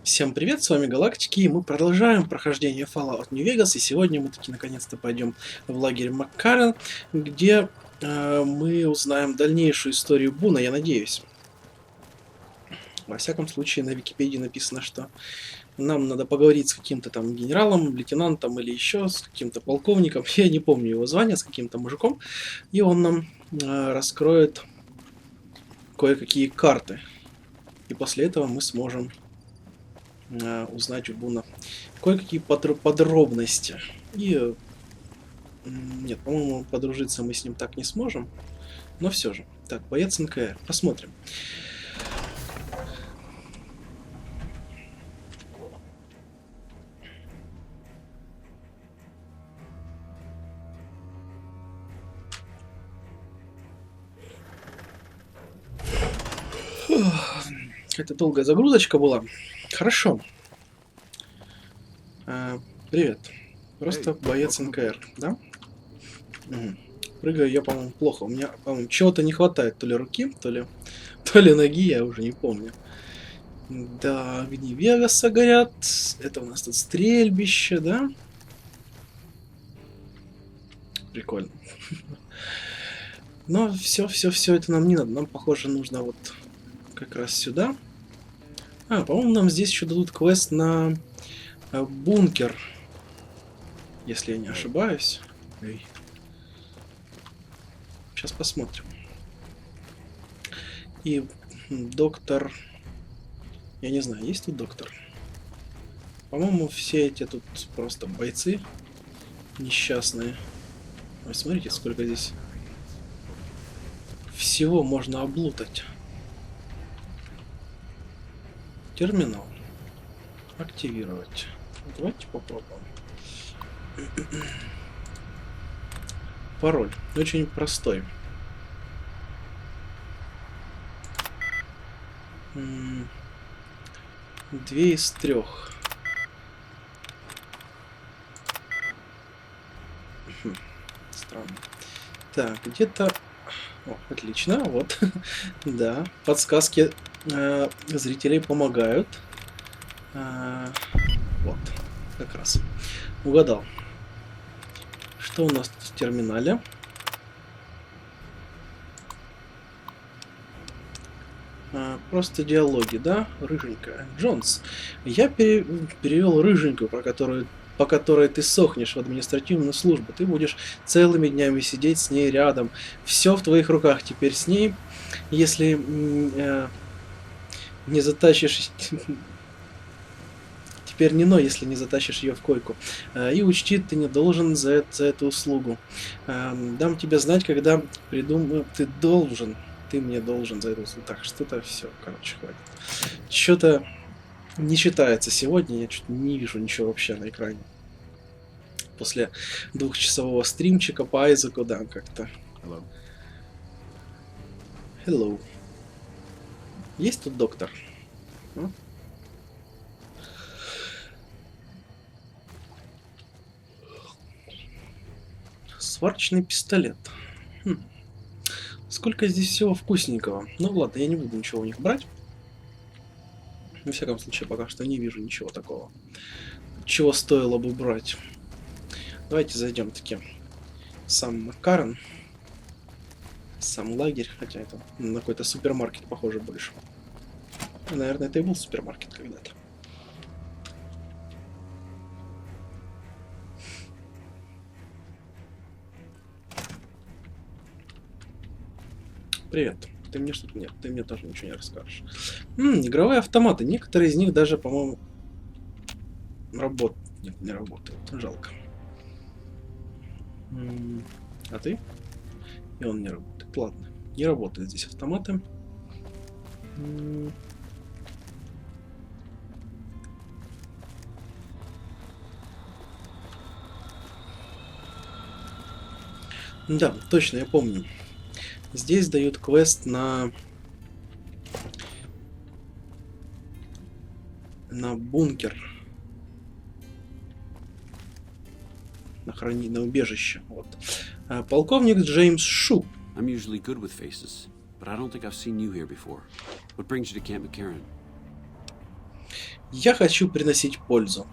Всем привет, с вами Галактики, и мы продолжаем прохождение Fallout New Vegas, и сегодня мы таки наконец-то пойдем в лагерь Маккарен, где мы узнаем дальнейшую историю Буна, я надеюсь. Во всяком случае, на Википедии написано, что нам надо поговорить с каким-то там генералом, лейтенантом или еще с каким-то полковником, я не помню его звание, с каким-то мужиком, и он нам раскроет кое-какие карты, и после этого мы сможем узнать у Буна кое-какие подробности. И нет, по-моему, подружиться мы с ним так не сможем. Но все же. Так, боец НКР. Посмотрим. Это долгая загрузочка была. Хорошо. Привет. Просто боец НКР, да? Угу. Прыгаю я, по-моему, плохо. У меня, по-моему, чего-то не хватает. То ли руки, то ли ноги, я уже не помню. Да, огни Вегаса горят. Это у нас тут стрельбище, да? Прикольно. Но все это нам не надо. Нам, похоже, нужно вот как раз сюда. По-моему, нам здесь еще дадут квест на бункер. Если я не ошибаюсь. Сейчас посмотрим. И доктор... Я не знаю, есть тут доктор? По-моему, все эти тут просто бойцы несчастные. Ой, смотрите, сколько здесь всего можно облутать. Терминал. Активировать. Давайте попробуем. Пароль. Очень простой. Две из трех. Странно. Так, где-то... О, отлично, вот. Да, подсказки зрителей помогают. Вот, как раз. Угадал. Что у нас тут в терминале? Просто диалоги, да? Рыженькая. Джонс. Я перевел рыженькую, по которой ты сохнешь в административную службу. Ты будешь целыми днями сидеть с ней рядом. Все в твоих руках теперь с ней. Если не затащишь... Теперь не но, если не затащишь ее в койку. И учти, ты не должен за эту услугу. Дам тебе знать, когда придумаю... Ты мне должен за эту услугу. Так, что-то все, короче, хватит. Что-то не читается сегодня, я что-то не вижу ничего вообще на экране. После двухчасового стримчика по Айзеку, да, как-то. Hello. Есть тут доктор? Сварочный пистолет. Сколько здесь всего вкусненького. Ну ладно, я не буду ничего у них брать. Во всяком случае, пока что не вижу ничего такого, чего стоило бы брать. Давайте зайдем таки в сам Маккарен. Сам лагерь, хотя это на какой-то супермаркет похоже больше. Наверное, это и был супермаркет когда-то. Привет. Ты мне что-то... Нет, ты мне тоже ничего не расскажешь. Игровые автоматы. Некоторые из них даже, по-моему, работают. Нет, не работают. Жалко. А ты? И он не работает. Ладно. Не работают здесь автоматы. Да, точно, я помню. Здесь дают квест на бункер. На убежище. Вот. Полковник Джеймс Шу. I'm usually good with faces, but I don't think I've seen you here before. What brings you to Camp McCarran? Я хочу приносить пользу.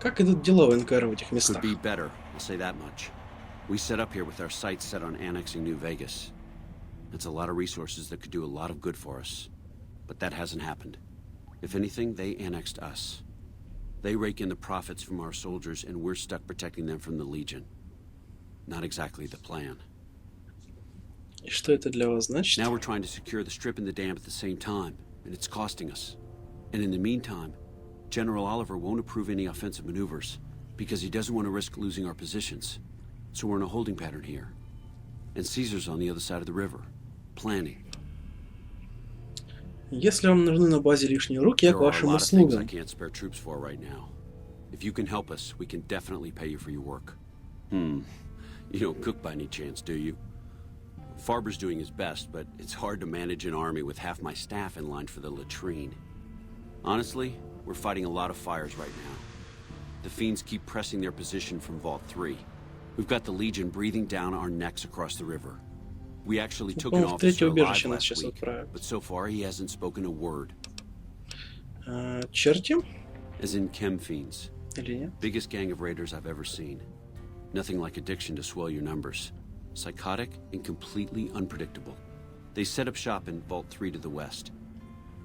Как идут дела в НКР в этих местах? Could be better, I'll say that much. We set up here with our sights set on annexing New Vegas. That's a lot of resources that could do a lot of good for us. But that hasn't happened. If anything, they annexed us. They rake in the profits from our soldiers, and we're stuck protecting them from the Legion. Not exactly the plan. И что это для вас значит? Now we're trying to secure the strip and the dam at the same time, and it's costing us. And in the meantime, General Oliver won't approve any offensive maneuvers because he doesn't want to risk losing our positions. So we're in a holding pattern here. And Caesar's on the other side of the river, planning. Если вам нужны на базе лишние руки, я к There are a вашим lot of things I услугам. can't spare troops for right now. If you can help us, we can definitely pay you for your work. You don't cook by any chance, do you? Farber's doing his best, but it's hard to manage an army with half my staff in line for the latrine. Honestly, we're fighting a lot of fires right now. The fiends keep pressing their position from Vault 3. We've got the Legion breathing down our necks across the river. We actually took an По-моему, в officer третье alive убежище нас last сейчас week, отправят. but so far he hasn't spoken a word. Черти? As in chem fiends. Или нет? Biggest gang of raiders I've ever seen. Nothing like addiction to swell your numbers. Psychotic and completely unpredictable. They set up shop in Vault 3 to the west.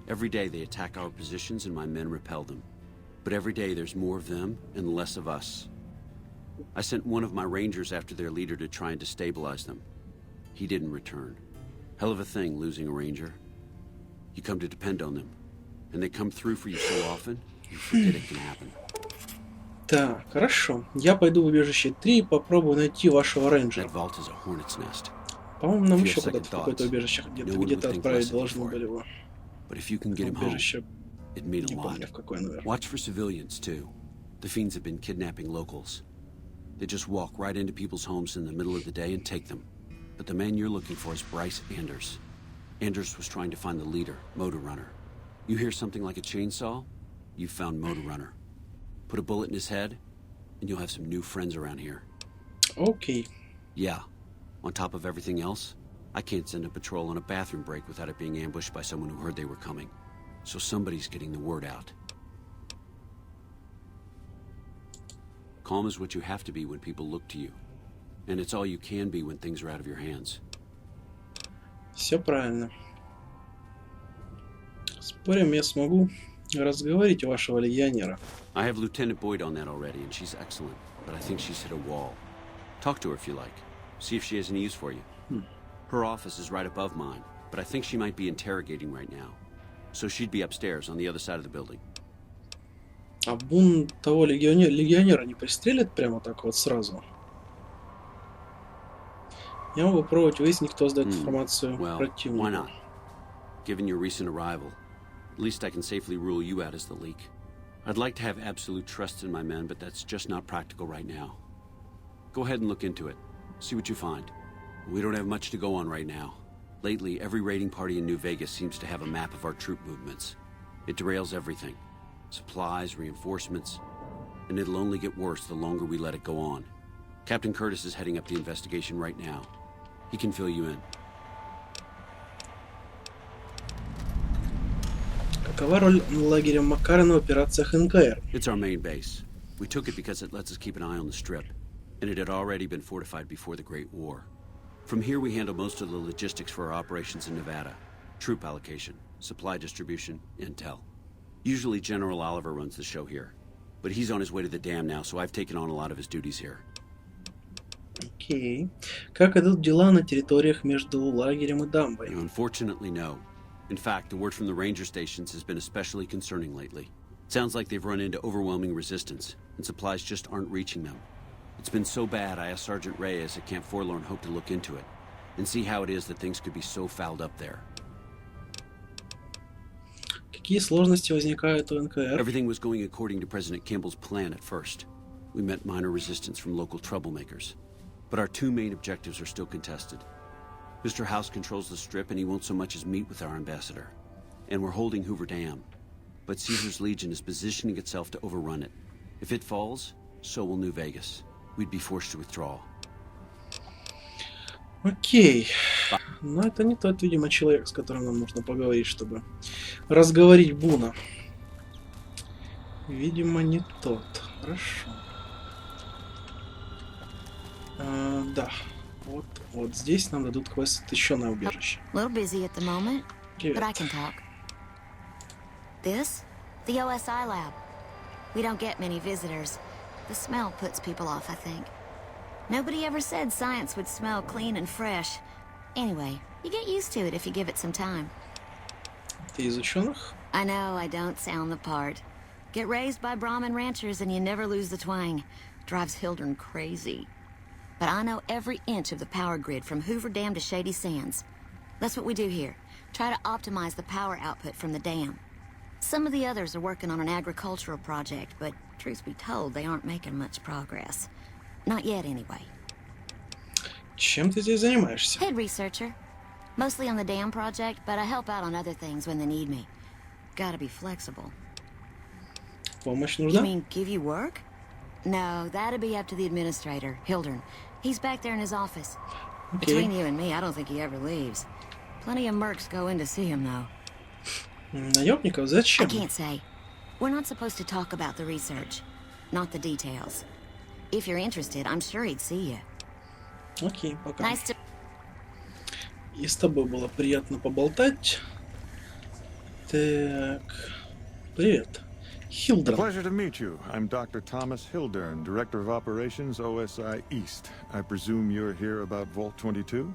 Every day they attack our positions and my men repel them. But every day there's more of them and less of us. I sent one of my rangers after their leader to try and destabilize them. He didn't return. Hell of a thing, losing a ranger. You come to depend on them. And they come through for you so often, you forget it can happen. Так, хорошо. Я пойду в убежище 3 и попробую найти вашего рейнджера. That vault is a hornet's nest. По-моему, нам If you еще have куда-то в second какое-то thoughts, убежище no one would где-то think отправить less of you должны for it. были его. But if you can get him home, Убежище, it'd mean a не lot. помню в какое, наверное. Watch for civilians, too. The fiends have been kidnapping locals. They just walk right into people's homes in the middle of the day and take them. But the man you're looking for is Bryce Anders. Anders was trying to find the leader, Motor Runner. You hear something like a chainsaw? You've found Motor Runner. Put a bullet in his head, and you'll have some new friends around here. Окей. Yeah. On top of everything else, I can't send a patrol on a bathroom break without it being ambushed by someone who heard they were coming. So somebody's getting the word out. Calm is what you have to be when people look to you. And it's all you can be when things are out of your hands. Все правильно. Спорим, я смогу разговорить вашего легионера. I have Lieutenant Boyd on that already, and she's excellent. But I think she's hit a wall. Talk to her if you like. See if she has any use for you. Her office is right above mine, but I think she might be interrogating right now. So she'd be upstairs on the other side of the building. А Бун того легионера не пристрелит прямо так вот сразу? Я могу попробовать выяснить, кто сдает информацию Well, why противнику. not? Given your recent arrival, at least I can safely rule you out as the leak. I'd like to have absolute trust in my men, but that's just not practical right now. Go ahead and look into it. See what you find. We don't have much to go on right now. Lately, every raiding party in New Vegas seems to have a map of our troop movements. It derails everything. Supplies, reinforcements. And it'll only get worse the longer we let it go on. Captain Curtis is heading up the investigation right now. He can fill you in. Какова роль лагеря Маккарена в операциях НКР? It's our main base. We took it because it lets us keep an eye on the strip, and it had already been fortified before the Great War. From here we handle most of the logistics for our operations in Nevada. Troop allocation, supply distribution, intel. Usually General Oliver runs the show here, but he's on his way to the dam now, so I've taken on a lot of his duties here. Окей. Как идут дела на территориях между лагерем и дамбой? Unfortunately, no. In fact, the word from the ranger stations has been especially concerning lately. Sounds like they've run into overwhelming resistance, and supplies just aren't reaching them. It's been so bad, I asked Sergeant Reyes at Camp Forlorn Hope to look into it, and see how it is that things could be so fouled up there. Какие сложности возникают у НКР? Everything was going according to President Campbell's plan at first. We met minor resistance from local troublemakers. But our two main objectives are still contested. Mr. House controls the strip, and he won't so much as meet with our ambassador. And we're holding Hoover Dam. But Caesar's Legion is positioning itself to overrun it. If it falls, so will New Vegas. We'd be forced to withdraw. Окей. Но это не тот, видимо, человек, с которым нам нужно поговорить, чтобы разговорить Буна. Видимо, не тот. Хорошо. Да. Вот здесь нам дадут квест еще на убежище. This? The OSI lab. We don't get many visitors. The smell puts people off, I think. Nobody ever said science would smell clean and fresh. Anyway, you get used to it if you give it some time. Ты из ученых? I know I don't sound the part. Get raised by Brahmin ranchers and you never lose the twang. Drives Hildern crazy. But I know every inch of the power grid from Hoover Dam to Shady Sands. That's what we do here. Try to optimize the power output from the dam. Some of the others are working on an agricultural project, but truth be told, they aren't making much progress. Not yet, anyway. Чем ты здесь занимаешься? Head researcher. Mostly on the dam project, but I help out on other things when they need me. Gotta be flexible. Помощь You нужна? mean give you work? No, that'd be up to the administrator, Hildern. He's back there in his office. Between you and me, I don't think he ever leaves. Plenty of mercs go in to see him, though. Наемников? I Зачем? can't say. We're not supposed to talk about the research. Not the details. If you're interested, I'm sure he'd see you. Окей, пока. Nice to... И с тобой было приятно поболтать. Так. Привет. Хилдерн. Pleasure to meet you. I'm Dr. Thomas Hildern, Director of Operations, OSI East. I presume you're here about Vault 22?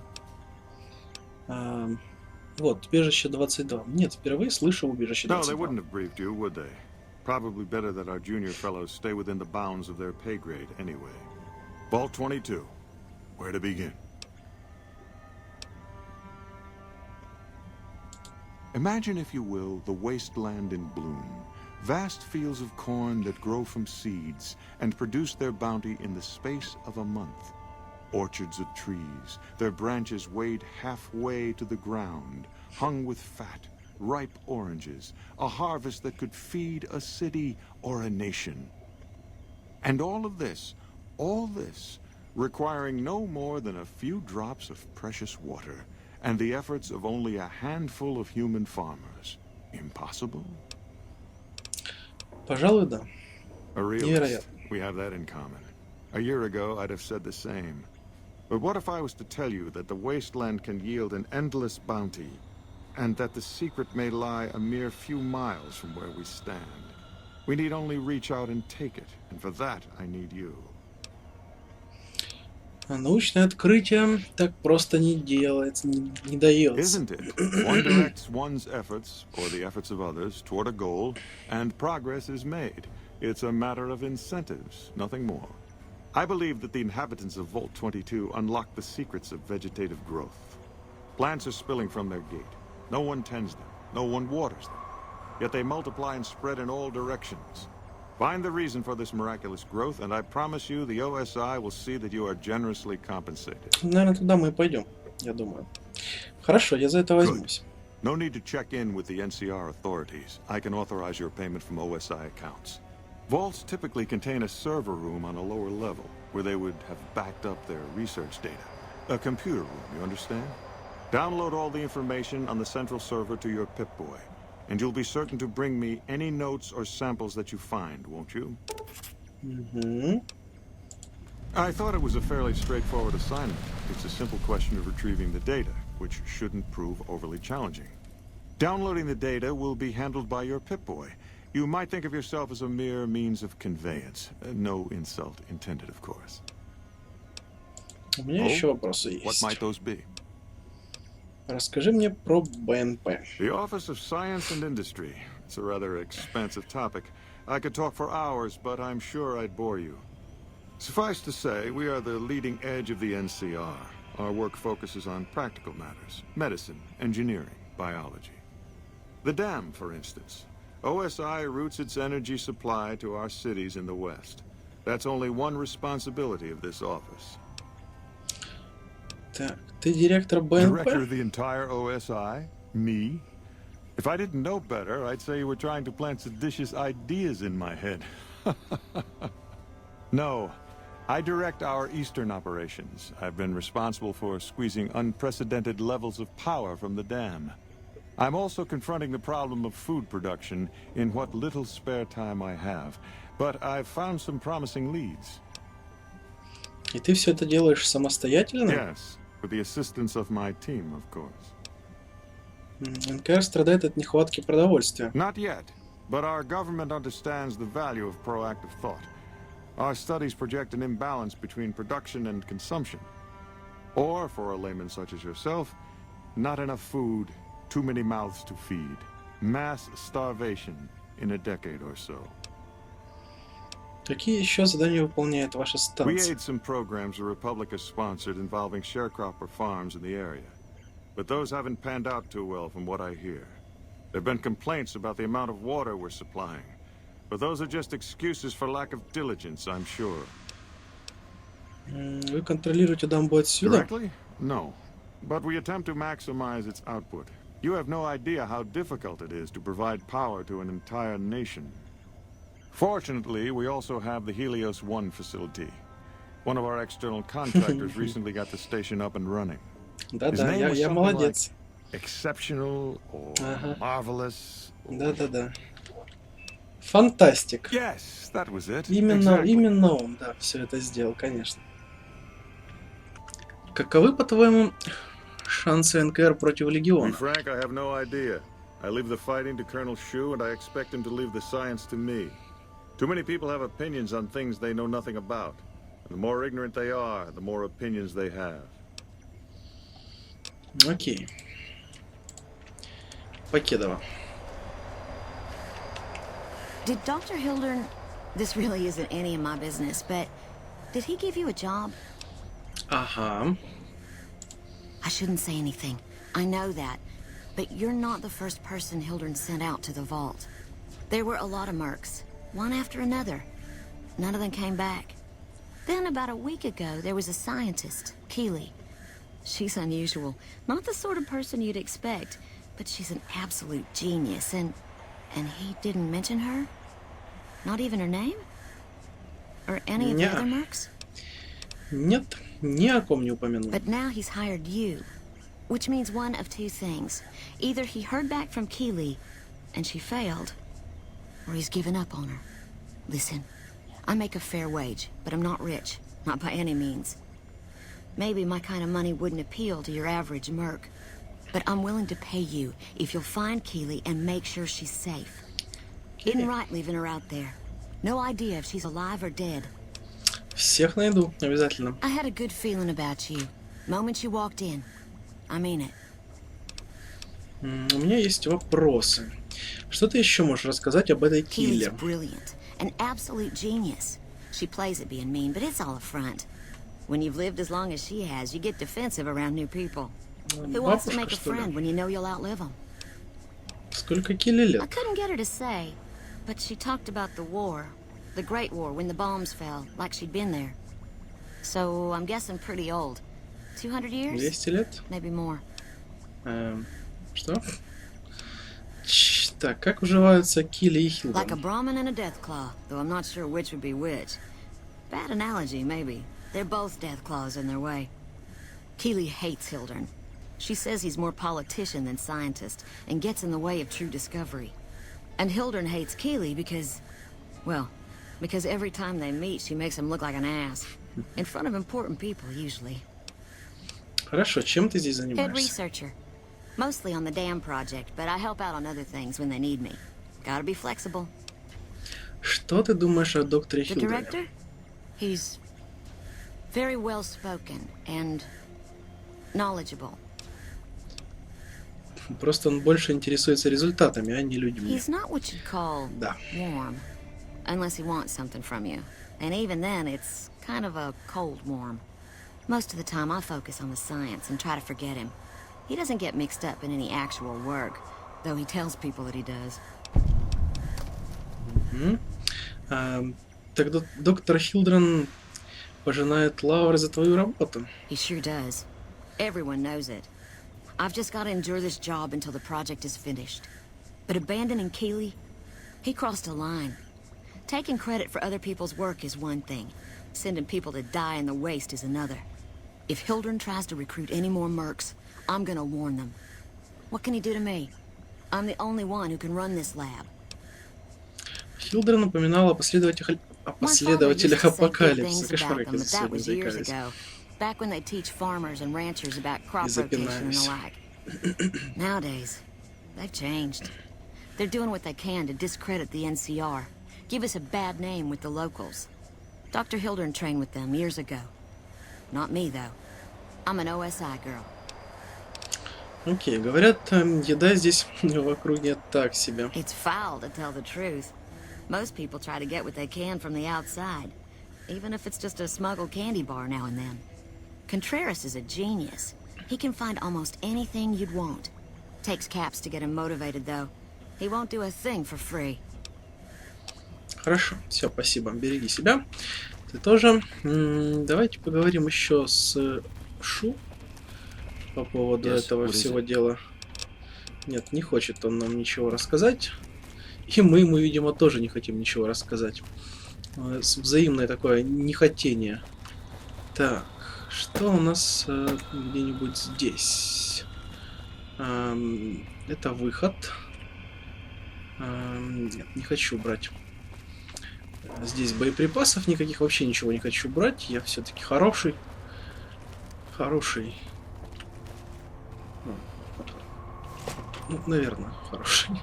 Вот, убежище 22. Нет, впервые слышу убежище No, they 22. wouldn't have briefed you, would they? Probably better that our junior fellows stay within the bounds of their pay grade anyway. Vault 22. Where to begin? Imagine, if you will, the wasteland in bloom. Vast fields of corn that grow from seeds and produce their bounty in the space of a month. Orchards of trees, their branches weighed halfway to the ground, hung with fat, ripe oranges, a harvest that could feed a city or a nation. And all this, requiring no more than a few drops of precious water and the efforts of only a handful of human farmers. Impossible? Пожалуй, да. A realist. Невероятно. We have that in common. A year ago, I'd have said the same. But what if I was to tell you that the wasteland can yield an endless bounty, and that the secret may lie a mere few miles from where we stand? We need only reach out and take it, and for that I need you. А научное открытие так просто не делается, не дается. Isn't it? One directs one's efforts, or the efforts of others, toward a goal, and progress is made. It's a matter of incentives, nothing more. I believe that the inhabitants of Vault 22 unlock the secrets of vegetative growth. Plants are spilling from their gate. No one tends them. No one waters them. Yet they multiply and spread in all directions. Find the reason for this miraculous growth, and I promise you the OSI will see that you are generously compensated. Наверное, туда мы и пойдем, я думаю. Хорошо, я за это возьмусь. No need to check in with the NCR authorities. I can authorize your payment from OSI accounts. Vaults typically contain a server room on a lower level, where they would have backed up their research data. A computer room, you understand? Download all the information on the central server to your Pip-Boy, and you'll be certain to bring me any notes or samples that you find, won't you? I thought it was a fairly straightforward assignment. It's a simple question of retrieving the data, which shouldn't prove overly challenging. Downloading the data will be handled by your Pip-Boy. You might think of yourself as a mere means of conveyance. No insult intended, of course. У меня еще вопросы есть. What might those be? Расскажи мне про БНП. The Office of Science and Industry. It's a rather expansive topic. I could talk for hours, but I'm sure I'd bore you. Suffice to say, we are the leading edge of the NCR. Our work focuses on practical matters: medicine, engineering, biology. The dam, for instance. OSI routes its energy supply to our cities in the West. That's only one responsibility of this office. Так, ты директор БНП? Director of the entire OSI? Me? If I didn't know better, I'd say you were trying to plant seditious ideas in my head. No, I direct our eastern operations. I've been responsible for squeezing unprecedented levels of power from the dam. I'm also confronting the problem of food production in what little spare time I have. But I've found some promising leads. И ты все это делаешь самостоятельно? Yes, with the assistance of my team, of course. НКР страдает от нехватки продовольствия. Not yet, but our government understands the value of proactive thought. Our studies project an imbalance between production and consumption. Or, for a layman such as yourself, not enough food, too many mouths to feed. Mass starvation in a decade or so. Какие еще задания выполняет ваша We станция? aid some programs the Republic has sponsored involving sharecropper farms in the area. But those haven't panned out too well from what I hear. There have been complaints about the amount of water we're supplying. But those are just excuses for lack of diligence, I'm sure. Вы контролируете дамбу отсюда? Directly? No. But we attempt to maximize its output. You have no idea how difficult it is to provide power to an entire nation. Fortunately, we also have the Helios 1 facility. One of our external contractors recently got the station up and running. Да-да, name was я something молодец. Exceptional or marvelous. Or... Да-да-да. Фантастик. Yes, that was it. Именно, Exactly. именно он, да, все это сделал, конечно. Каковы, по-твоему, шансы НКР против To be Легиона? frank, I have no idea. I leave the fighting to Colonel Shu, and I expect him to leave the science to me. Too many people have opinions on things they know nothing about. And the more ignorant they are, the more opinions they have. Окей. Покедова. Did Dr. Hildern... This really isn't any of my business, but... Did he give you a job? Ага. I shouldn't say anything. I know that. But you're not the first person Hildern sent out to the vault. There were a lot of mercs. One after another. None of them came back. Then about a week ago, there was a scientist, Keeley. She's unusual. Not the sort of person you'd expect, but she's an absolute genius, and he didn't mention her? Not even her name? Or any of the other mercs? Нет, ни о ком не упомянул. But now he's hired you, which means one of two things. Either he heard back from Keeley, and she failed, or he's given up on her. Listen, I make a fair wage, but I'm not rich. Not by any means. Maybe my kind of money wouldn't appeal to your average merc. But I'm willing to pay you if you'll find Keeley and make sure she's safe. Isn't right leaving her out there. No idea if she's alive or dead. Всех найду, обязательно. I had a good feeling about you. Moment you walked in. I mean it. У меня есть вопросы. Что ты еще можешь рассказать об этой Keeley's Килле? brilliant. An absolute genius. She plays at being mean, but it's all a front. When you've lived as long as she has, you get defensive around new people. Who wants to make Бабушка, a что ли? friend when you know you'll outlive them? Сколько Килле I лет? couldn't get her to say, but she talked about the war. The Great War, when the bombs fell, like she'd been there. So, I'm guessing pretty old. 200 years? 200 лет? Maybe more. Что? Так, как уживаются Килли и Like a Хилден? Brahmin and a Deathclaw, though I'm not sure which would be which. Bad analogy, maybe. They're both Deathclaws in their way. Keeley hates Hildern. She says he's more politician than scientist, and gets in the way of true discovery. And Hildern hates Keeley because... well, because every time they meet, she makes him look like an ass. In front of important people, usually. Хорошо, чем ты здесь Head занимаешься? researcher. Mostly on the dam project, but I help out on other things when they need me. Gotta be flexible. Что ты думаешь о докторе The Хилдере? director? He's very well spoken and knowledgeable. Просто он больше интересуется результатами, а не людьми. He's not what you'd call Да. warm, unless he wants something from you. And even then, it's kind of a cold warm. Most of the time, I focus on the science and try to forget him. He doesn't get mixed up in any actual work, though he tells people that he does. Так доктор Хилдрен пожинает лавры за твою работу. He sure does. Everyone knows it. I've just got to endure this job until the project is finished. But abandoning Keeley, he crossed a line. Taking credit for other people's work is one thing, Sending people to die in the waste is another. If Hildren tries to recruit any more mercs, I'm gonna warn them. What can he do to me? I'm the only one who can run this lab. Хилдер напоминал о последователях апокалипсиса. Кошмары, как сегодня заикались. Back when they teach farmers and ranchers about crop rotation and the like. Nowadays, they've changed. They're doing what they can to discredit the NCR, give us a bad name with the locals. Dr. Hildren trained with them years ago. Not me, though. I'm an OSI girl. Окей, говорят, еда здесь в округе так себе. It's foul, to tell the truth. Most people try to get what they can from the outside, even if it's just a smuggled candy bar now and then. Contreras is a genius. He can find almost anything you'd want. Takes caps to get him motivated, though. He won't do a thing for free. Хорошо, все, спасибо. Береги себя. Ты тоже. Давайте поговорим еще с Шу по поводу этого всего дела. Нет, не хочет он нам ничего рассказать. И мы ему, видимо, тоже не хотим ничего рассказать. Взаимное такое нехотение. Так, что у нас где-нибудь здесь? Это выход. Нет, не хочу брать. Здесь боеприпасов никаких, вообще ничего не хочу брать. Я все-таки хороший. Хороший. Ну, наверное, хороший.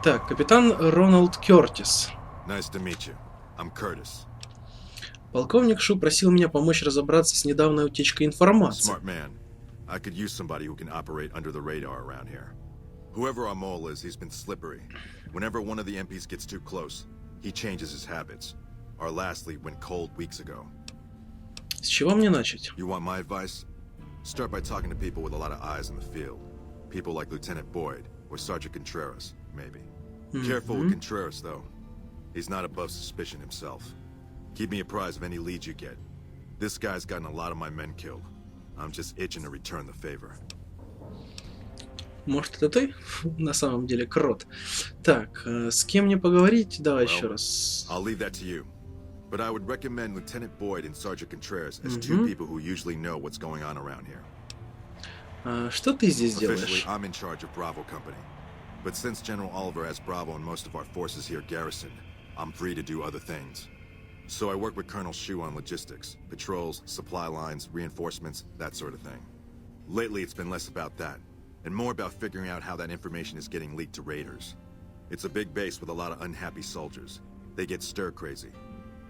Так, капитан Роналд Кёртис. Nice to meet you. I'm Curtis. Полковник Шу просил меня помочь разобраться с недавней утечкой информации. Smart man. I could use somebody who can operate under the radar around here. Whoever our mole is, he's been slippery. Whenever one of the MPs gets too close, he changes his habits. Our last lead went cold weeks ago. С чего мне начать? You want my advice? Start by talking to people with a lot of eyes in the field. People like Lieutenant Boyd or Sergeant Contreras, maybe. Careful with Contreras, though. He's not above suspicion himself. Keep me apprised of any leads you get. This guy's gotten a lot of my men killed. I'm just itching to return the favor. Может, это ты? На самом деле, крот. Так, с кем мне поговорить? Давай еще раз. I'll leave that to you. But I would recommend Lieutenant Boyd and Sergeant Contreras as two people who usually know what's going on around here. Что ты здесь делаешь? Officially, I'm in charge of Bravo Company. But since General Oliver has Bravo and most of our forces here garrisoned, I'm free to do other things. So I work with Colonel Shu on logistics, patrols, supply lines, reinforcements, that sort of thing. Lately, it's been less about that, and more about figuring out how that information is getting leaked to raiders. It's a big base with a lot of unhappy soldiers. They get stir-crazy.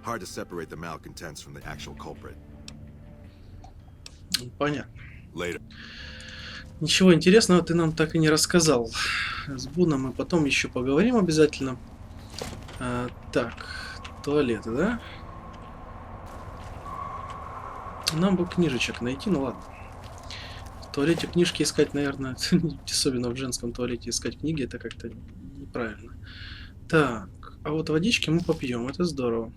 Hard to separate the malcontents from the actual culprit. Понятно. Later. Ничего интересного ты нам так и не рассказал. С Буном мы потом еще поговорим обязательно. Так, туалеты, да? Нам бы книжечек найти, ну ладно. В туалете книжки искать, наверное, особенно в женском туалете искать книги, это как-то неправильно. Так, а вот водички мы попьем, это здорово.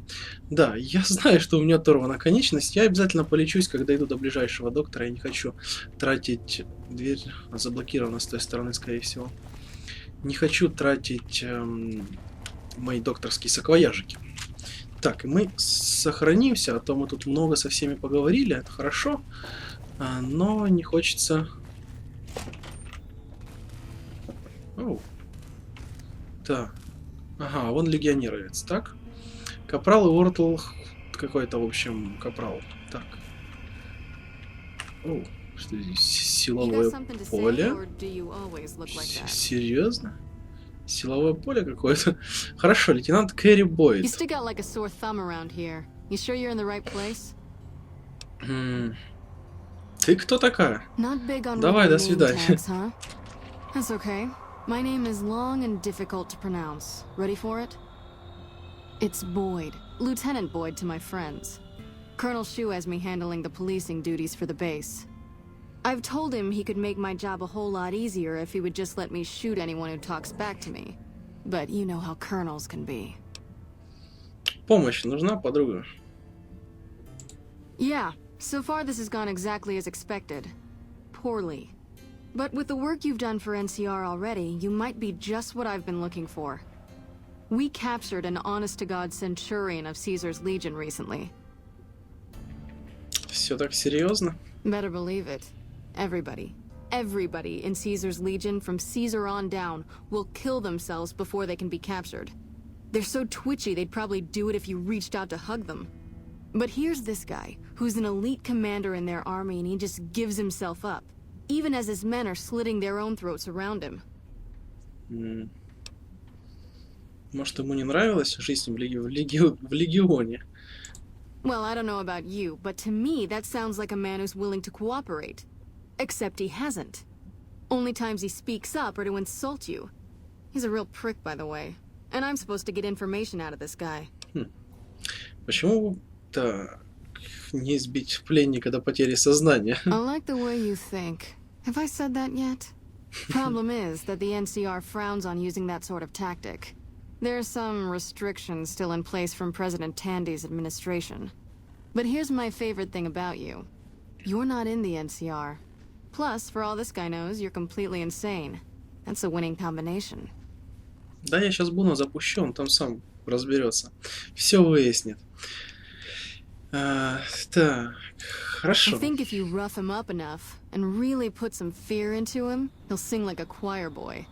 Да, я знаю, что у меня оторвана конечность, я обязательно полечусь, когда иду до ближайшего доктора, я не хочу тратить... Дверь заблокирована с той стороны, скорее всего. Не хочу тратить мои докторские саквояжики. Так, и мы сохранимся, а то мы тут много со всеми поговорили, это хорошо, но не хочется... Оу. Так. Ага, вон легионеровец, так? Капрал и Уортл какой-то, в общем, капрал. Так. Оу, что здесь? Силовое поле? Серьезно? Силовое поле какое-то? Хорошо, лейтенант Кэрри Бойд. Ты кто такая? Давай, до свидания. That's okay. My name is long and difficult to pronounce. Ready for it? It's Boyd. Lieutenant Boyd to my friends. Colonel Shu has me handling the policing duties for the base. I've told him he could make my job a whole lot easier if he would just let me shoot anyone who talks back to me. But you know how colonels can be. Помощь нужна, подруга? Yeah, so far this has gone exactly as expected. Poorly. But with the work you've done for NCR already, you might be just what I've been looking for. We captured an honest-to-God centurion of Caesar's Legion recently. Все так серьезно? Better believe it. Everybody in Caesar's Legion from Caesar on down will kill themselves before they can be captured. They're so twitchy they'd probably do it if you reached out to hug them. But here's this guy, who's an elite commander in their army, and he just gives himself up, even as his men are slitting their own throats around him. Может, ему не нравилась жизнь в Легионе? Well, I don't know about you, but to me that sounds like a man who's willing to cooperate. Except he hasn't. Only times he speaks up are to insult you. He's a real prick, by the way. And I'm supposed to get information out of this guy. Почему так не избить пленника до потери сознания? I like the way you think. Have I said that yet? Problem is that the NCR frowns on using that sort of tactic. There are some restrictions still in place from President Tandy's administration. But here's my favorite thing about you. You're not in the NCR. Plus, for all this guy knows, you're completely insane. That's a winning combination. Да, я сейчас Буна запущу, он там сам разберется. Все выяснит. Так, хорошо. I think if you rough him up enough and really put some fear into him, he'll sing like a choir boy.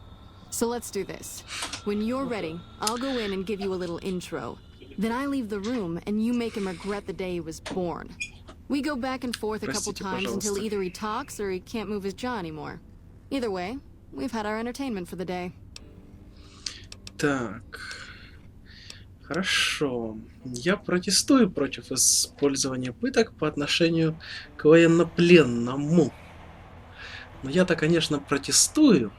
So let's do this. When you're ready, I'll go in and give you a little intro. Then I leave the room and you make him regret the day he was born. We go back and forth a couple times until either he talks or he can't move his jaw anymore. Either way, we've had our entertainment for the day. Так, хорошо. Я протестую против использования пыток по отношению к военнопленному. Но я-то, конечно, протестую.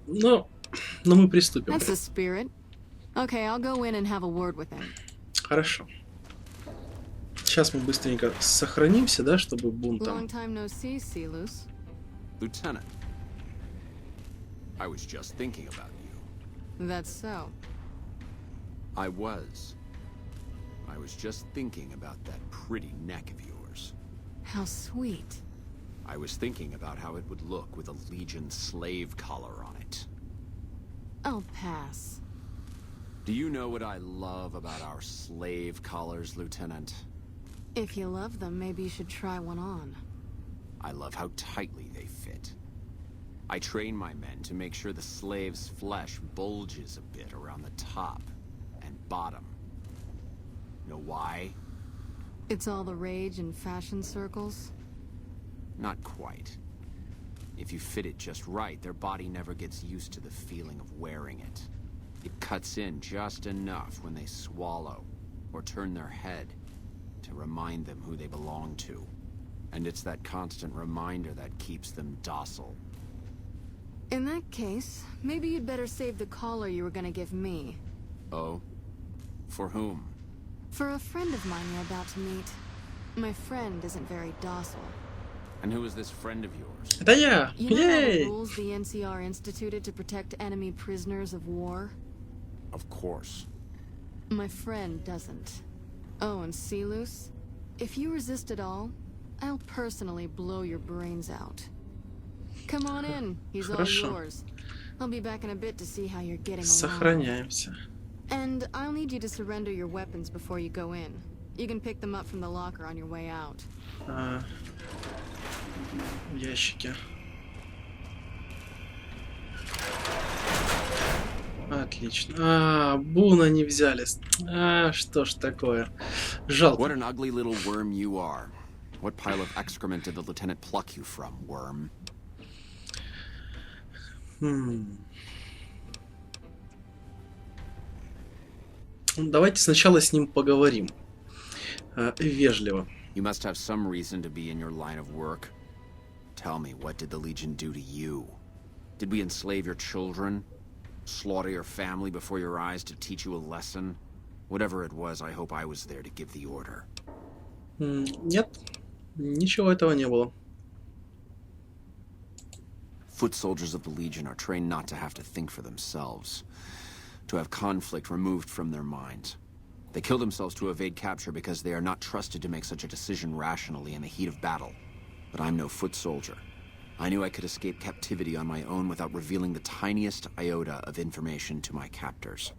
Но мы приступим. That's the spirit. Okay, I'll go in and have a word with him. Хорошо. Сейчас мы быстренько сохранимся, да, чтобы Бун Long там... time no see, Silus. Lieutenant, I was just thinking about you. That's so. I was just thinking about that pretty neck of yours. How sweet. I was thinking about how it would look with a Legion slave collar on it. I'll pass. Do you know what I love about our slave collars, Lieutenant? If you love them, maybe you should try one on. I love how tightly they fit. I train my men to make sure the slave's flesh bulges a bit around the top and bottom. Know why? It's all the rage in fashion circles. Not quite. If you fit it just right, their body never gets used to the feeling of wearing it. It cuts in just enough when they swallow or turn their head to remind them who they belong to. And it's that constant reminder that keeps them docile. In that case, maybe you'd better save the collar you were gonna give me. Oh? For whom? For a friend of mine you're about to meet. My friend isn't very docile. And who is this friend of yours? Это я! You know all the Yay! rules the NCR instituted to protect enemy prisoners of war? Of course. My friend doesn't. Oh, and Silus, if you resist at all, I'll personally blow your brains out. Come on in, he's all Хорошо. yours. I'll be back in a bit to see how you're getting along. Сохраняемся. And I'll need you to surrender your weapons before you go in. You can pick them up from the locker on your way out. В ящике. Отлично. Буна не взяли. Что ж такое. Жалко. What an ugly little worm you are. What pile of excrement did the lieutenant pluck you from, worm? Давайте сначала с ним поговорим. Вежливо. You must have some reason to be in your line of work. Tell me, what did the Legion do to you? Did we enslave your children? Slaughter your family before your eyes to teach you a lesson? Whatever it was, I hope I was there to give the order. Нет, ничего этого не было. Foot soldiers of the Legion are trained not to have to think for themselves, to have conflict removed from their minds. They kill themselves to evade capture because they are not trusted to make such a decision rationally in the heat of battle. But I'm no foot soldier. I knew I could escape captivity on my own without revealing the tiniest iota of information to my captors.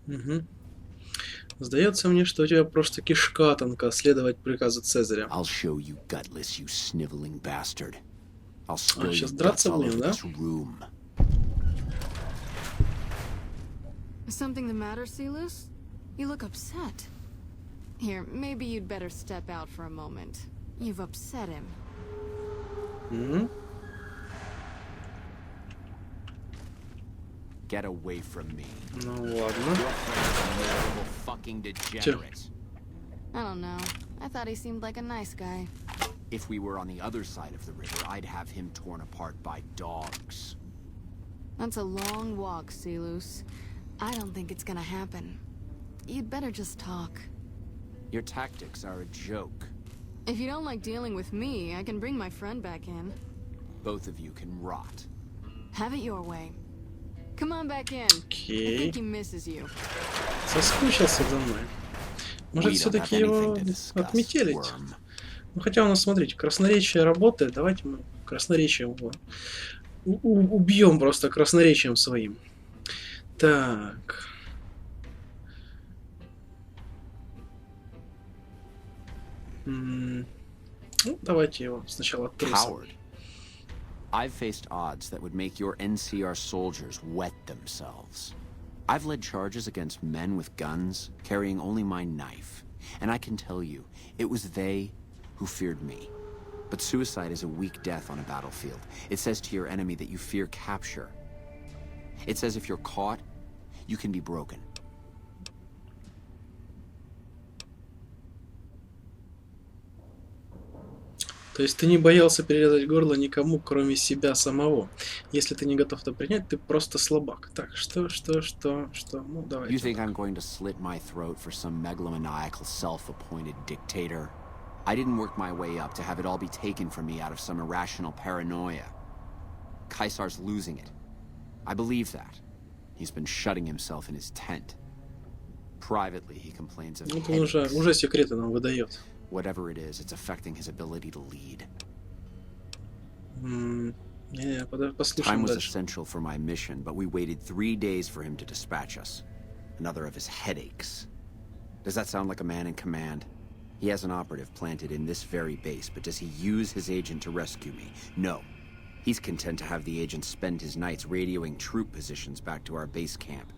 Угу. Сдается мне, что у тебя просто кишка тонка следовать приказу Цезаря. I'll show you gutless, you sniveling bastard. I'll spill your сейчас guts драться all будем, over да? this room. Is something the matter, Celus? You look upset. Here, maybe you'd better step out for a moment. You've upset him. Угу. Get away from me. Ну ладно. Your friend's a miserable fucking degenerate. I don't know. I thought he seemed like a nice guy. If we were on the other side of the river, I'd have him torn apart by dogs. That's a long walk, Celus. I don't think it's gonna happen. You'd better just talk. Your tactics are a joke. If you don't like dealing with me, I can bring my friend back in. Both of you can rot. Have it your way. Come on back in. I Окей. think he misses you. Соскучился за мной. Может, We don't все-таки have его anything to discuss, отметелить? worm. Ну, хотя у нас, смотрите, красноречие работает. Давайте мы красноречием его убьем просто красноречием своим. Так. Ну, давайте его сначала оттрусим. Coward. I've faced odds that would make your NCR soldiers wet themselves. I've led charges against men with guns, carrying only my knife. And I can tell you, it was they who feared me. But suicide is a weak death on a battlefield. It says to your enemy that you fear capture. It says if you're caught, you can be broken. То есть ты не боялся перерезать горло никому, кроме себя самого. Если ты не готов это принять, ты просто слабак. Так, что? Ну, давайте. You think I'm going to slit my throat for some megalomaniacal self-appointed dictator? I didn't work my way up to have it all be taken from me out of some irrational paranoia. Caesar's losing it. I believe that. He's been shutting himself in his tent. Privately, he complains of Вот он headaches. уже секреты нам выдает. Whatever it is, it's affecting his ability to lead. Послушаем Time was дальше. essential for my mission, but we waited 3 days for him to dispatch us. Another of his headaches. Does that sound like a man in command? He has an operative planted in this very base, but does he use his agent to rescue me? No. He's content to have the agent spend his nights radioing troop positions back to our base camp.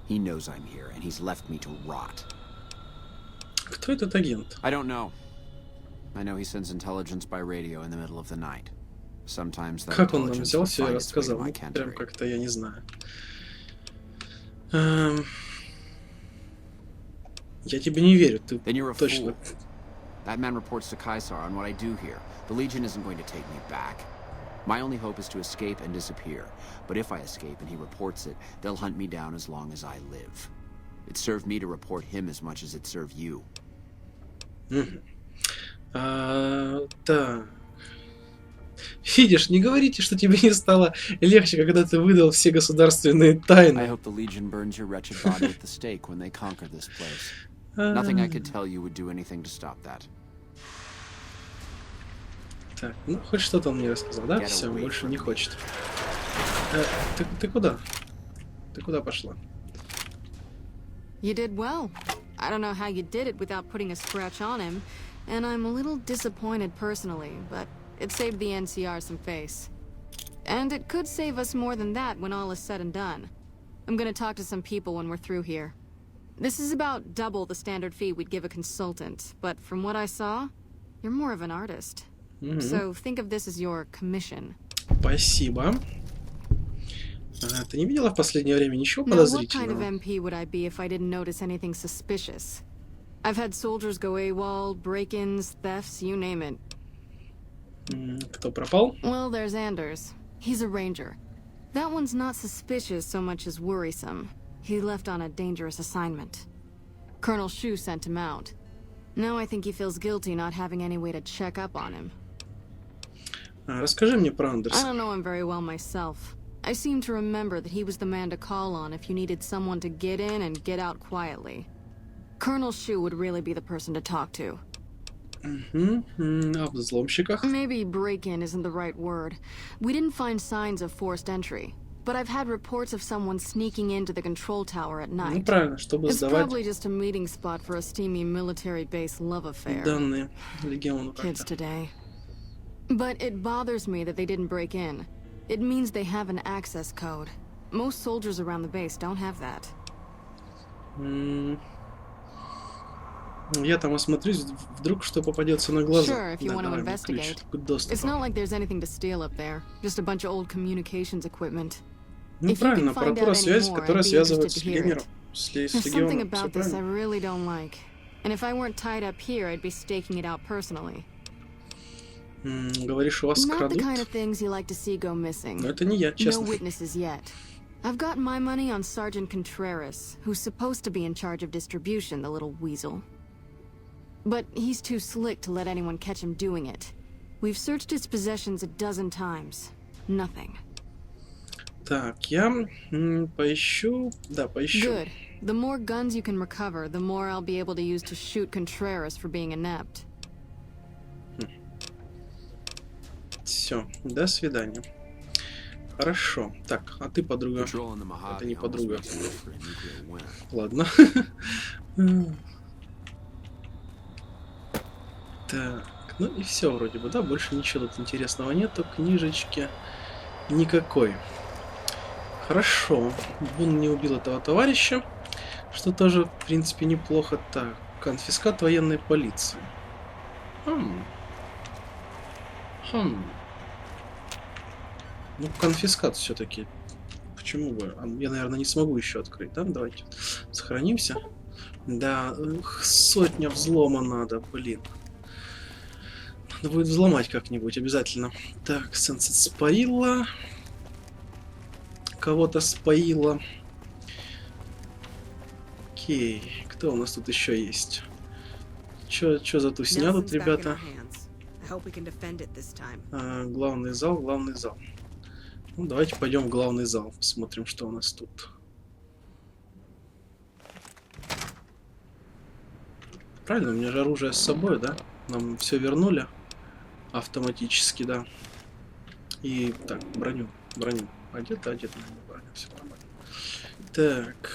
He knows I'm here, and he's left me to rot. Кто этот агент? I don't know. I know he sends intelligence by radio in the middle of the night. Sometimes that Как он нам intelligence взял will все и find its way to рассказал? my Ну, прям cantery. как-то я не знаю. Я тебе не верю, ты Then you're a точно. fool. That man reports to Caesar on what I do here. The Legion isn't going to take me back. My only hope is to escape and disappear. But if I escape and he reports it, they'll hunt me down as long as I live. It served me to report him as much as it served you. Так. Видишь, не говорите, что тебе не стало легче, когда ты выдал все государственные I тайны. hope the Legion burns your wretched body at the stake when they conquer this place. Nothing I could tell you would do anything to stop that. Так, ну хоть что-то он мне рассказал, да? Get Все, away больше from не me. хочет. Ты куда? Ты куда пошла? You did well. I don't know how you did it without putting a scratch on him, and I'm a little disappointed personally, but it saved the NCR some face. And it could save us more than that when all is said and done. I'm gonna talk to some people when we're through here. This is about double the standard fee we'd give a consultant, but from what I saw, you're more of an artist. So think of this as your commission. Спасибо. Ты не видела в последнее время ничего Now, what kind of подозрительного? MP would I be if I didn't notice anything suspicious? I've had soldiers go AWOL, break-ins, thefts, you name it. Кто пропал? Well, there's Anders. He's a ranger. That one's not suspicious so much as worrisome. He left on a dangerous assignment. Colonel Shu sent him out. Now I think he feels guilty not having any way to check up on him. Расскажи мне про I Андерса. don't know him very well myself. I seem to remember that he was the man to call on if you needed someone to get in and get out quietly. Colonel Shu would really be the person to talk to. О взломщиках. Maybe break-in isn't the right word. We didn't find signs of forced entry, but I've had reports of someone sneaking into the control tower at Ну, night. правильно, чтобы It's сдавать probably just a meeting spot for a steamy military base love affair. данные легиону Kids как-то. today. But it bothers me that they didn't break in. It means they have an access code. Most soldiers around the base don't have that. Я там осмотрюсь, вдруг что попадется на глаза. Sure, if you want to давай мне ключ investigate. к доступу. It's not like there's anything to steal up there. Just a bunch of old communications equipment. Ну If you правильно, can find out аппаратура связи, any more, которая I'd be связывает interested с to hear легионером. it. С There's something легионом, все about this I правильно. really don't like. And if I weren't tied up here, I'd be staking it out personally. Говоришь, у вас Not the крадут? kind of things you like to see go missing. Но это не я, No честно. witnesses yet. I've got my money on Sergeant Contreras, who's supposed to be in charge of distribution, the little weasel. But he's too slick to let anyone catch him doing it. We've searched his possessions a dozen times. Nothing. Так, я поищу. Да, поищу. Good. The more guns you can recover, the more I'll be able to use to shoot Contreras for being inept. Все, до свидания. Хорошо. Так, а ты, подруга? Patrol in the Mojave Это не almost подруга. makes it for a nuclear winter. Ладно. Так, ну и все вроде бы, да? Больше ничего тут интересного нету. Книжечки никакой. Хорошо. Бун не убил этого товарища, что тоже, в принципе, неплохо. Так, конфискат военной полиции. Ну, конфискат все-таки. Почему бы? Я, наверное, не смогу еще открыть, да? Давайте сохранимся. Да, сотня взлома надо, блин. Надо будет взломать как-нибудь обязательно. Так, Сенсет споила. Кого-то споила. Окей, кто у нас тут еще есть? Чё за тусня тут, ребята? Главный зал, главный зал. Ну, давайте пойдем в главный зал, посмотрим, что у нас тут. Правильно, у меня же оружие с собой, да? Нам все вернули автоматически, да. И так, броню. Одета, броню, все нормально. Так,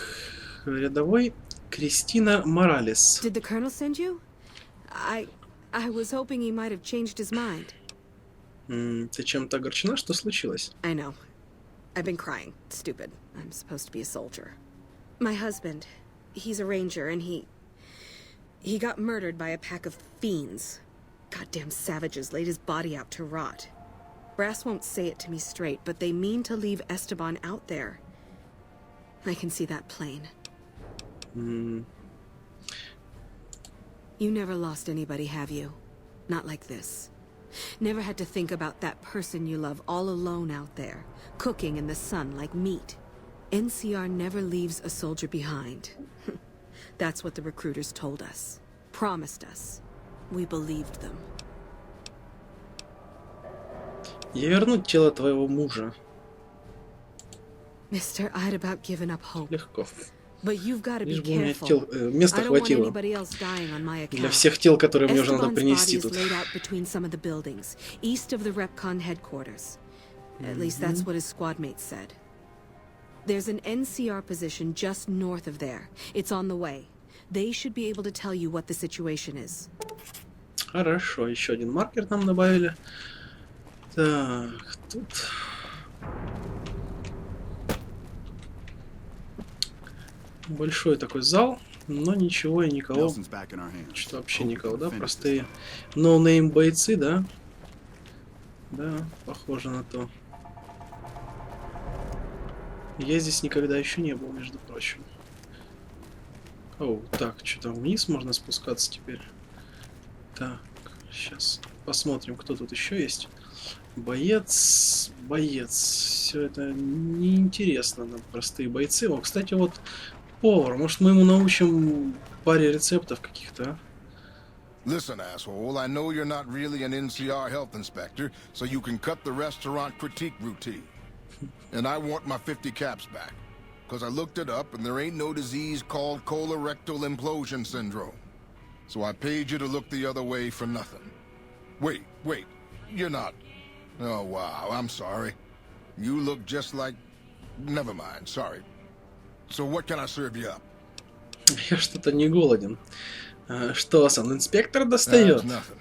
рядовой Кристина Моралес. Did the colonel send you? I was hoping he might have changed his mind. Ты чем-то огорчена? Что случилось? I know. I've been crying. Stupid. I'm supposed to be a soldier. My husband, he's a ranger, and he got murdered by a pack of fiends. Goddamn savages laid his body out to rot. Brass won't say it to me straight, but they mean to leave Esteban out there. I can see that plain. You never lost anybody, have you? Not like this. Never had to think about that person you love all alone out there, cooking in the sun like meat. NCR never leaves a soldier behind. That's what the recruiters told us. Promised us. We believed them. Я верну тело твоего мужа. Mister, I'd about given up hope. Легко. But you've got to be Лишь бы у меня careful. места I don't want хватило anybody else dying on my для account. всех тел, которые мне уже надо Esteban's принести body is тут. laid out between some of the buildings, east of the Repcon headquarters. At least that's what his squad mates said. There's an NCR position just north of there. It's on the way. They should be able to tell you what the situation is. Хорошо, еще один маркер нам добавили. Так, тут... Большой такой зал, но ничего и никого. Что вообще никого, да? Простые ноунейм бойцы, да? Да, похоже на то. Я здесь никогда еще не был, между прочим. О, так, что там вниз можно спускаться теперь? Так, сейчас посмотрим, кто тут еще есть. Боец. Все это неинтересно нам, простые бойцы. О, кстати, вот повар. Может, мы ему научим паре рецептов каких-то, а? Listen, asshole, I know you're not really an NCR health inspector, so you can cut the restaurant critique routine. And I want my 50 caps back. Because I looked it up, and there ain't no disease called colorectal implosion syndrome. So I paid you to look the other way for nothing. Wait, you're not... Oh, wow, I'm sorry. You look just like... Never mind, sorry. So what can I serve you up? Я что-то не голоден. Что, сам инспектор достает? Nothing.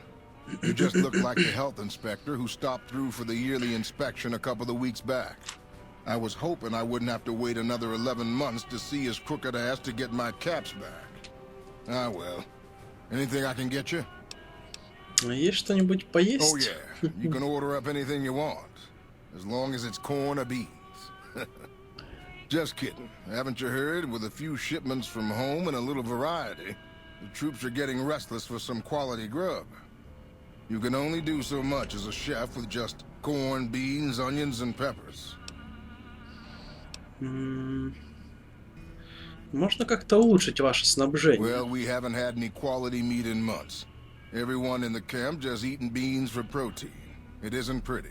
You just look like the health inspector who stopped through for the yearly inspection a couple of weeks back. I was hoping I wouldn't have to wait another 11 months to see his crooked ass to get my caps back. Ah, well. Anything I can get you? Есть что-нибудь поесть? Oh, yeah. You can order up anything you want. As long as it's corn or beans. Just kidding. Haven't you heard? With a few shipments from home and a little variety, the troops are getting restless for some quality grub. You can only do so much as a chef with just corn, beans, onions, and peppers. Можно как-то улучшить ваше снабжение? Well, we haven't had any quality meat in months. Everyone in the camp just eating beans for protein. It isn't pretty.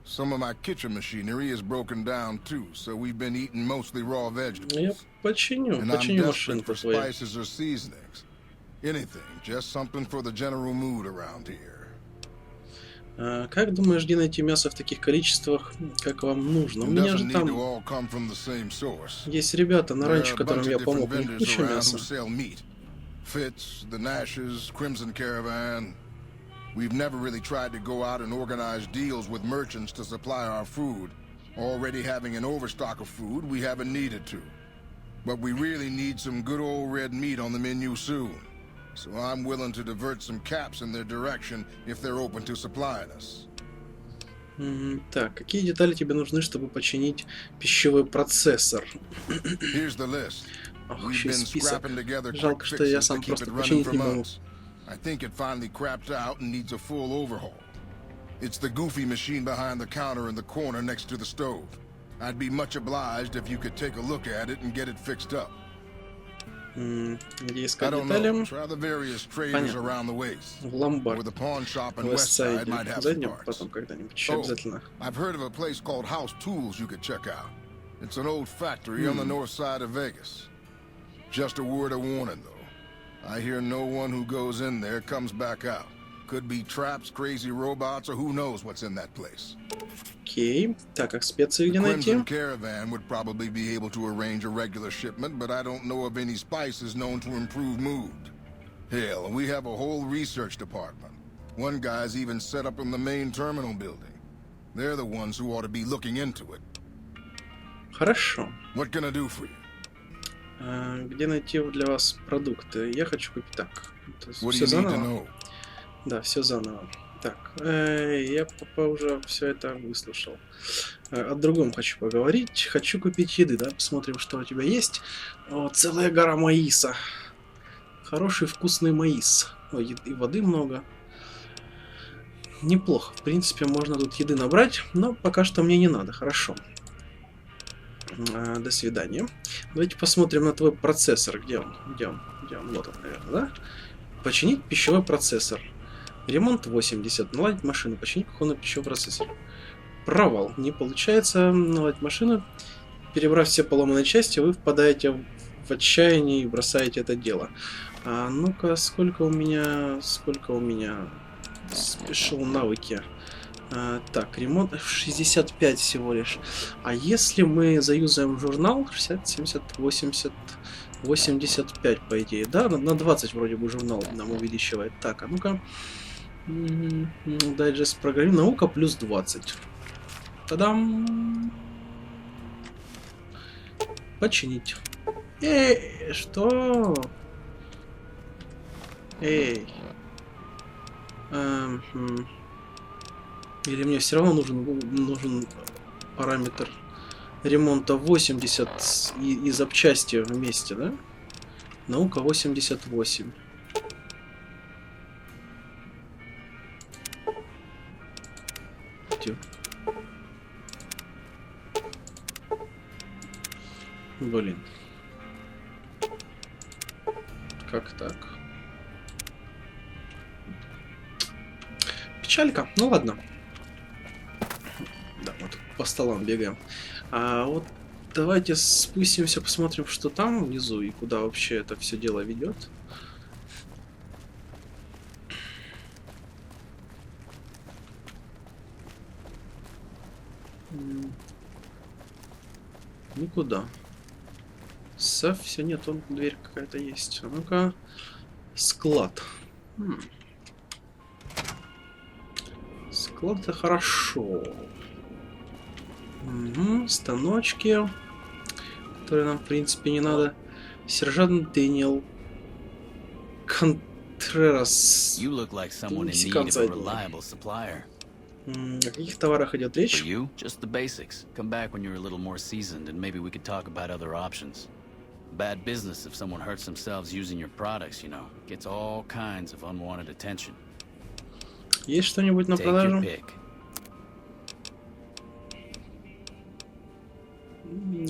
Some of my kitchen machinery is broken down too, so we've been eating mostly raw vegetables. Я починю And I'm desperate машинку for твою. spices or seasonings. Anything, just something for the general mood around here. Как думаешь, где найти мясо в таких количествах, как вам нужно? У It меня doesn't же need там to all come from the same source. есть ребята на There ранчо, are a которым bunch я of different помог, у них vendors куча around who мяса. sell meat. Fitz, the Nashes, Crimson Caravan. We've never really tried to go out and organize deals with merchants to supply our food. Already having an overstock of food, we haven't needed to. But we really need some good old red meat on the menu soon. So I'm willing to divert some caps in their direction if they're open to supplying us. Так, какие детали тебе нужны, чтобы починить пищевой процессор? Here's the list. Ох, We've еще и been список. scrapping together Жалко, quick что я fixes to сам keep просто it running починить for не могу. months. I think it finally crapped out and needs a full overhaul. It's the goofy machine behind the counter in the corner next to the stove. I'd be much obliged if you could take a look at it and get it fixed up. Где I искать don't know. детали? Try the various traders Понятно. around the ways. В Or ломбард. the pawn shop in В Westside might Вестсайде. have some Зайдем parts. потом когда-нибудь. Еще Oh, обязательно. I've heard of a place called House Tools you could check out. It's an old factory on the north side of Vegas. Just a word of warning, though. I hear no one who goes in there comes back out. Could be traps, crazy robots, or who knows what's in that place. Окей. Так, а специи где The найти? Crimson Caravan would probably be able to arrange a regular shipment, but I don't know of any spices known to improve mood. Hell, we have a whole research department. One guy's even set up in the main terminal building. They're the ones who ought to be looking into it. Хорошо. What can I do for you? Где найти для вас продукты? Я хочу купить так. What do Все you need to заново? know? Да, все заново. Так, я уже все это выслушал. О другом хочу поговорить. Хочу купить еды, да? Посмотрим, что у тебя есть. О, целая гора маиса. Хороший вкусный маис. Ой, и воды много. Неплохо. В принципе, можно тут еды набрать, но пока что мне не надо. Хорошо. До свидания. Давайте посмотрим на твой процессор. Где он? Где он? Где он? Вот он, наверное, да? Починить пищевой процессор. Ремонт 80. Наладить машину. Починить кухонный пищевой процессор. Провал. Не получается наладить машину. Перебрав все поломанные части, вы впадаете в отчаяние и бросаете это дело. Ну-ка, сколько у меня... Спешил навыки. Так, ремонт 65 всего лишь. А если мы заюзаем журнал 60, 70, 80, 85 по идее, да? На 20 вроде бы журнал нам увеличивает. Так, а ну-ка. Дайджест программы. Наука плюс 20. Та-дам! Починить. Эй, что? Эй. Или мне все равно нужен параметр ремонта 80 и запчасти вместе, да? Наука 88. Блин. Как так? Печалька. Ну ладно. Да, вот по столам бегаем. А вот давайте спустимся, посмотрим, что там внизу и куда вообще это все дело ведет. Никуда. Совсем нет, он дверь какая-то есть. А ну-ка. Склад. Склад — это хорошо. Станочки, которые нам, в принципе, не надо. Сержант Дэниел Контрерас. Мексиканца одни. О каких товарах идет речь? Just the basics. Come back when you're a little more seasoned, and maybe we could talk about other options. Bad business if someone hurts themselves using your products, you know. Gets all kinds of unwanted attention. Есть что-нибудь на продажу?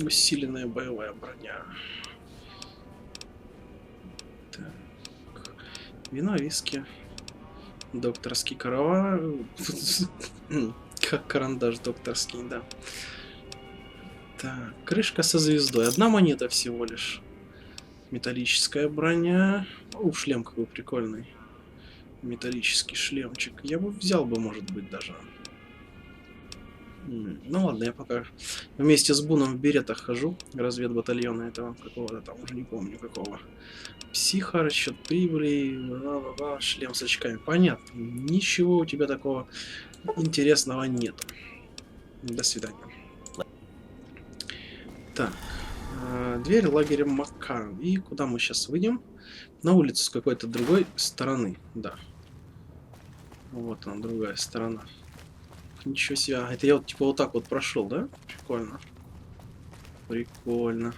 Усиленная боевая броня. Так. Вино, виски. Докторский караван. Как карандаш докторский, да. Так, крышка со звездой. Одна монета всего лишь. Металлическая броня. Шлем какой прикольный. Металлический шлемчик. Я бы взял бы, может быть, даже. Ну ладно, я пока вместе с Буном в беретах хожу. Разведбатальона этого какого-то там, уже не помню какого. Психа, расчет прибыли, шлем с очками. Понятно. Ничего у тебя такого интересного нет. До свидания. Так. Дверь лагеря Макар. И куда мы сейчас выйдем? На улицу с какой-то другой стороны. Да. Вот она, другая сторона. Ничего себе. Это я вот типа вот так вот прошел, да? Прикольно. Прикольно.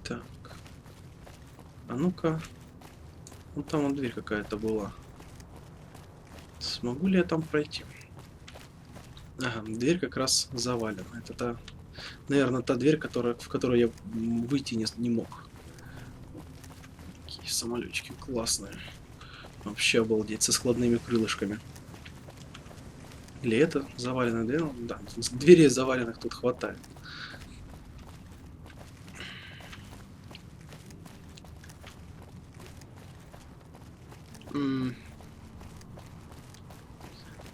Так. А ну-ка. Вот там вот дверь какая-то была. Смогу ли я там пройти? Ага, дверь как раз завалена. Это та, наверное, та дверь, в которую я выйти не мог. Такие самолетики классные. Вообще обалдеть, со складными крылышками. Или это заваленная дверь? Ну, да, дверей заваленных тут хватает.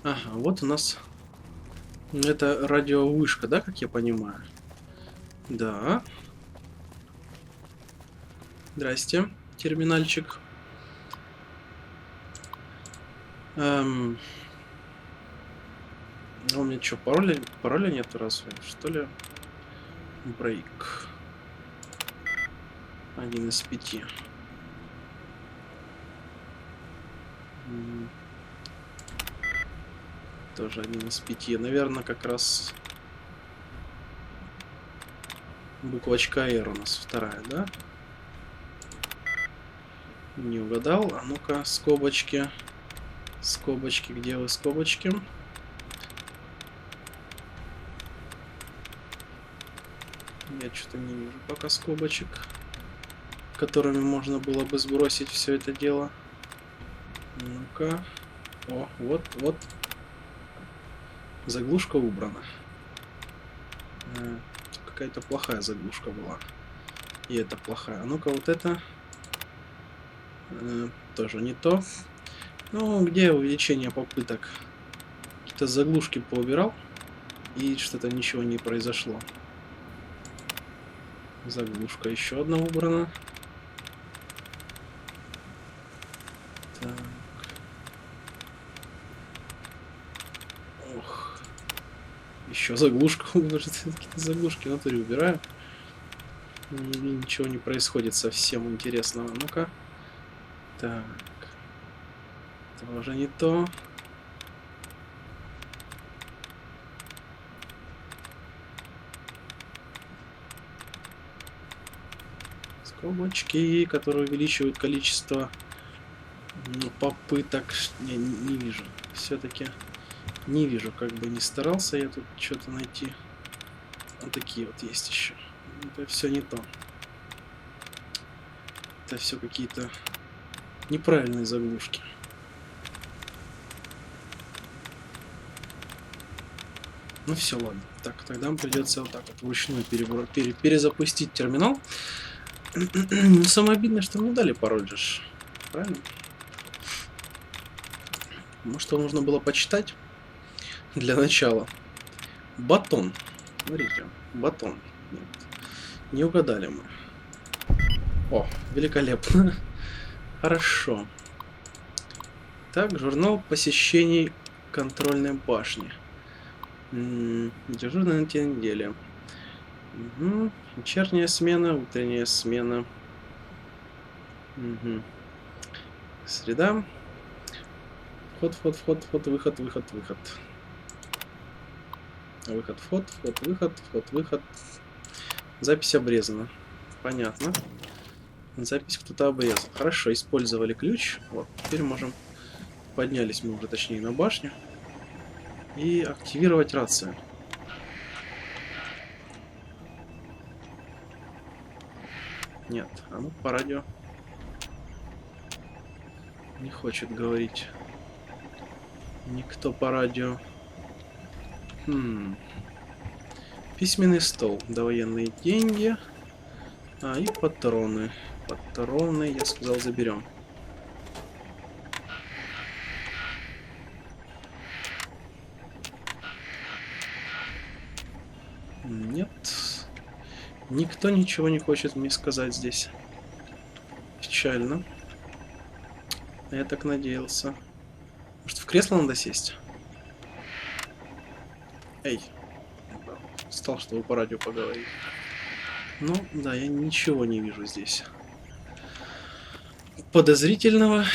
Ага, вот у нас это радиовышка, да, как я понимаю? Да. Здрасте, терминальчик. А у меня что, пароля нет разве? Что ли? Брейк. 1 из 5. Тоже 1 из 5. Наверное, как раз буквочка R у нас вторая, да? Не угадал. А ну-ка, скобочки. Скобочки, где вы, скобочки? Я что-то не вижу пока скобочек, которыми можно было бы сбросить все это дело. Ну-ка. О, вот. Заглушка убрана. Какая-то плохая заглушка была. И это плохая. А ну-ка, вот это. Тоже не то. Ну, где увеличение попыток? Какие-то заглушки поубирал. И что-то ничего не произошло. Заглушка еще одна убрана. Так. Ох. Еще заглушка. Какие-то заглушки в натуре убираю. Ничего не происходит совсем интересного. Ну-ка. Так. Тоже не то. Скобочки, которые увеличивают количество попыток. Не вижу. Все-таки не вижу, как бы не старался я тут что-то найти. Вот такие вот есть еще. Это все не то. Это все какие-то неправильные заглушки. Ну все, ладно. Так, тогда нам придется вот так вот вручную перезапустить терминал. Самое обидное, что мне дали пароль же. Правильно? Может, его нужно было почитать для начала. Батон. Смотрите, батон. Нет, не угадали мы. О, великолепно. Хорошо. Так, журнал посещений контрольной башни. Дежурный на этой неделе. Угу. Вечерняя смена, утренняя смена. Угу. Среда. Вход, вход, вход, вход, выход, выход, выход. Выход, вход, вход, выход, вход, выход. Запись обрезана. Понятно. Запись кто-то обрезал. Хорошо, использовали ключ. Вот, теперь можем... Поднялись мы уже, точнее, на башню. И активировать рацию. Нет, а ну по радио. Не хочет говорить. Никто по радио. Письменный стол. Довоенные деньги. И патроны. Патроны, я сказал, заберем. Нет. Никто ничего не хочет мне сказать здесь. Печально. Я так надеялся. Может, в кресло надо сесть? Эй. Стал, чтобы по радио поговорить. Ну, да, я ничего не вижу здесь. Подозрительного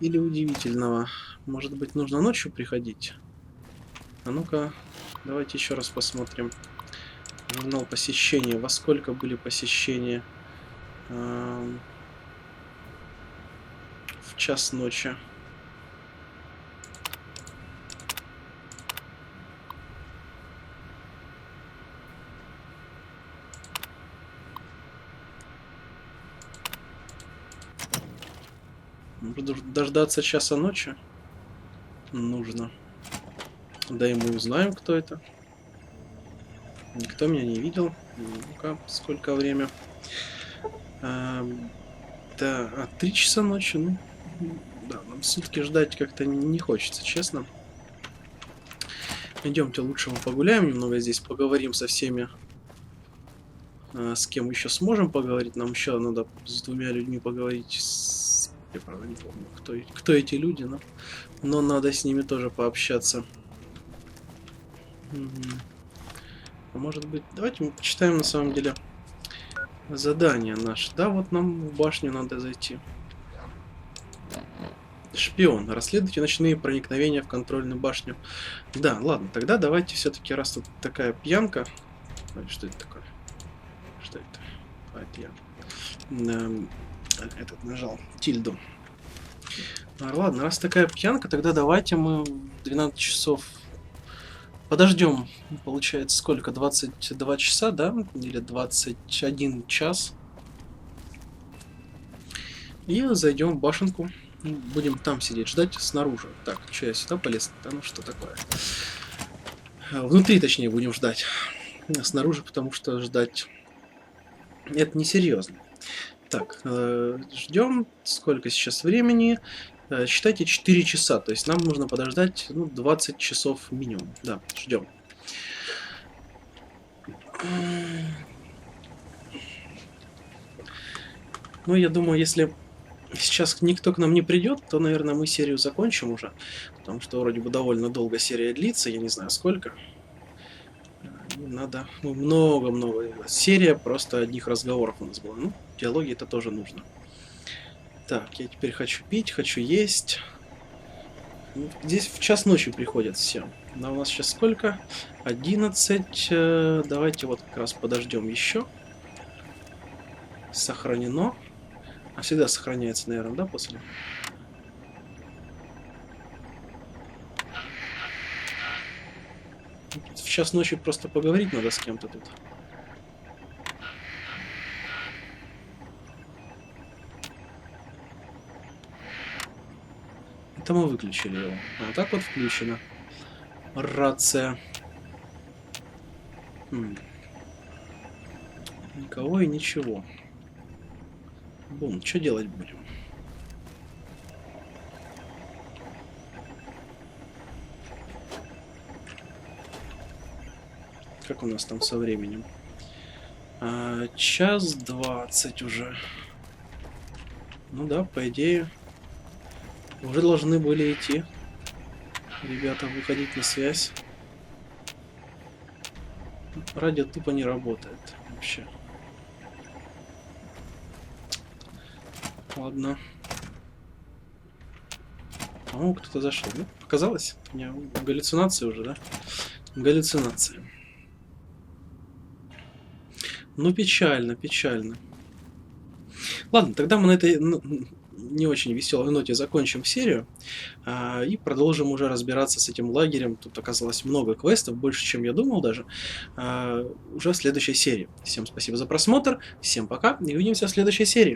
или удивительного. Может быть, нужно ночью приходить? А ну-ка, давайте еще раз посмотрим. Журнал посещения. Во сколько были посещения? В час ночи. Дождаться часа ночи нужно. Да и мы узнаем, кто это. Никто меня не видел. Ну-ка, сколько время? Да, 3 часа ночи. Ну, да, нам сутки ждать как-то не хочется, честно. Идемте, лучше мы погуляем немного здесь, поговорим со всеми. С кем еще сможем поговорить? Нам еще надо с 2 людьми поговорить. Я, правда, не помню, кто эти люди, но надо с ними тоже пообщаться. А может быть, давайте мы почитаем на самом деле задание наше. Да, вот нам в башню надо зайти. Шпион. Расследуйте ночные проникновения в контрольную башню. Да, ладно, тогда давайте все-таки, раз тут такая пьянка. Что это такое? Что это? Это я. Этот нажал тильду. Ладно, раз такая пьянка, тогда давайте мы 12 часов подождем. Получается сколько? 22 часа, да? Или 21 час. И зайдем в башенку. Будем там сидеть, ждать снаружи. Так, что я сюда полез? Да ну что такое? Внутри, точнее, будем ждать. Снаружи, потому что ждать... Это несерьезно. Так, ждем. Сколько сейчас времени? Считайте 4 часа. То есть нам нужно подождать 20 часов минимум. Да, ждем. Ну, я думаю, если сейчас никто к нам не придет, то, наверное, мы серию закончим уже. Потому что вроде бы довольно долго серия длится. Я не знаю, сколько. Надо много-много. Серия просто одних разговоров у нас была. Ну, диалоги это тоже нужно. Так, я теперь хочу пить, хочу есть. Здесь в час ночи приходят все. Но у нас сейчас сколько? 11. Давайте вот как раз подождем еще. Сохранено. А всегда сохраняется, наверное, да, после? В час ночи просто поговорить надо с кем-то тут. Это мы выключили его. А вот так вот включено. Рация. Никого и ничего. Бум, что делать будем? Как у нас там со временем? 1:20 уже. Ну да, по идее, уже должны были идти ребята выходить на связь. Радио тупо не работает вообще. Ладно. По-моему, кто-то зашел. Ну, показалось? У меня галлюцинации уже, да? Галлюцинации. Ну, печально, печально. Ладно, тогда мы на этой не очень веселой ноте закончим серию и продолжим уже разбираться с этим лагерем. Тут оказалось много квестов, больше, чем я думал даже, уже в следующей серии. Всем спасибо за просмотр, всем пока и увидимся в следующей серии.